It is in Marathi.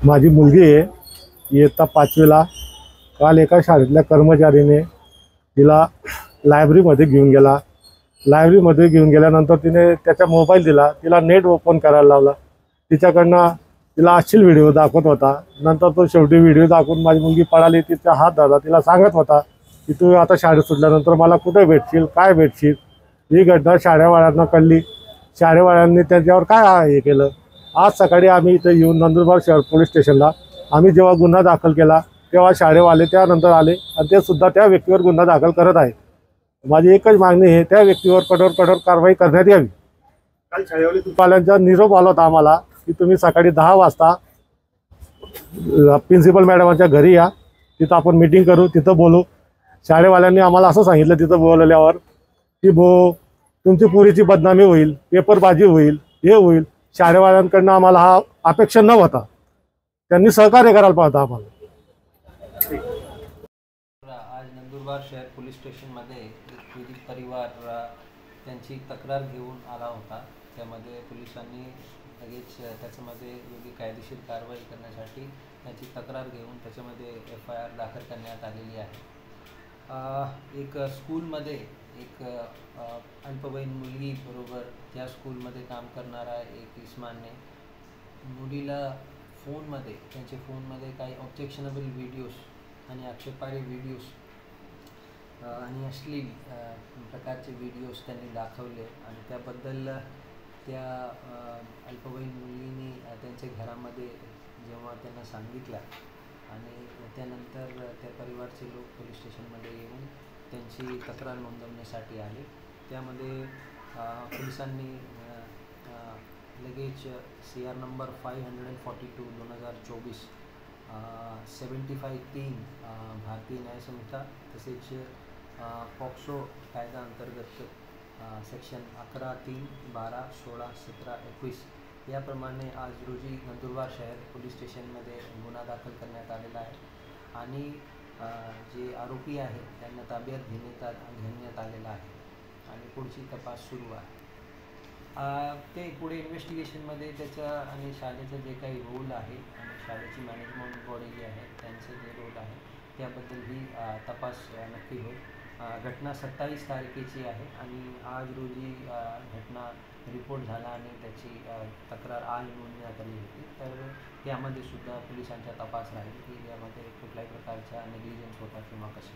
माझी मुलगी आहे इयत्ता 5वीला. काल एका शाळेतल्या कर्मचारीने तिला लायब्ररीमध्ये घेऊन गेला. लायब्ररीमध्ये घेऊन गेल्यानंतर तिने त्याचा मोबाईल दिला, तिला नेट ओपन करायला लावला. तिच्याकडनं तिला अश्लील व्हिडिओ दाखवत होता. नंतर तो शेवटी व्हिडिओ दाखवून माझी मुलगी पळाली. तिचा हात धरला, तिला सांगत होता की तू आता शाळेत सुटल्यानंतर मला कुठे भेटशील, काय भेटशील. ही घटना शाळेवाल्यांना कळली. शाळेवाल्यांनी त्याच्यावर काय हे केलं. आज सकाळी आम्ही इथे येऊन नंदुरबार शहर पोलीस स्टेशनला आम्ही जेव्हा गुन्हा दाखल केला तेव्हा शाळेवाले त्यानंतर आले आणि ते सुद्धा त्या व्यक्तीवर गुन्हा दाखल करत आहेत. माझी एकच मागणी आहे, त्या व्यक्तीवर कठोर कारवाई करण्यात यावी. काल शाळेवाल्यांचा निरोप आला होता आम्हाला की तुम्ही सकाळी 10 वाजता प्रिन्सिपल मॅडमांच्या घरी या, तिथं आपण मीटिंग करू, तिथं बोलू. शाळेवाल्यांनी आम्हाला असं सांगितलं तिथं बोलवल्यावर की तुमची पुरीची बदनामी होईल, पेपरबाजी होईल, हे होईल. शाळेवाल्यांकडनं आम्हाला हा अपेक्षा न होता. त्यांनी सहकार्य करायला पाहिजे आम्हाला. आज नंदुरबार शहर पोलीस स्टेशनमध्ये एक पीडित परिवार त्यांची तक्रार घेऊन आला होता. त्यामध्ये पोलिसांनी लगेच त्याच्यामध्ये योग्य कायदेशीर कारवाई करण्यासाठी त्याची तक्रार घेऊन त्याच्यामध्ये FIR दाखल करण्यात आलेली आहे. एक स्कूलमध्ये एक अल्पवयीन मुलगी बरोबर त्या स्कूलमध्ये काम करणारा एक इस्मानने मुलीला फोनमध्ये त्यांच्या फोनमध्ये काही ऑब्जेक्शनेबल व्हिडिओज आणि आक्षेपार्ह व्हिडिओज आणि अश्लील प्रकारचे व्हिडिओज त्यांनी दाखवले आणि त्याबद्दल त्या अल्पवयीन मुलीने त्यांच्या घरामध्ये जेव्हा त्यांना सांगितलं आणि त्यानंतर त्या परिवारचे लोक पोलीस स्टेशनमध्ये येऊन त्यांची तक्रार नोंदवण्यासाठी आले. त्यामध्ये पोलिसांनी लगेच CR नंबर 542 2024 75(3) भारतीय न्यायसंहिता तसेच पॉक्सो कायदा अंतर्गत सेक्शन 11, 3, 12, 16, 17, 21 याप्रमाणे आज रोजी नंदुरबार शहर पोलीस स्टेशनमध्ये गुन्हा दाखल करण्यात आलेला आहे आणि जे आरोपी आहेत त्यांना ताब्यात घेण्यात आलेला आहे आणि पुढची तपास सुरू आहे. ते पुढे इन्व्हेस्टिगेशनमध्ये त्याचा आणि शाळेचं जे काही रोल आहे आणि शाळेची मॅनेजमेंट बॉडी जी आहे त्यांचं जे रोल आहे त्याबद्दलही तपास नक्की होईल. घटना 27 तारखेची आहे आणि आज रोजी घटना रिपोर्ट झाला आणि त्याची तक्रार आज नोंदवण्यात आली होती. तर यामध्ये सुद्धा पोलिसांचा तपास राहील की यामध्ये कुठल्याही प्रकारचा नेग्लिजन्स होता किंवा कसे.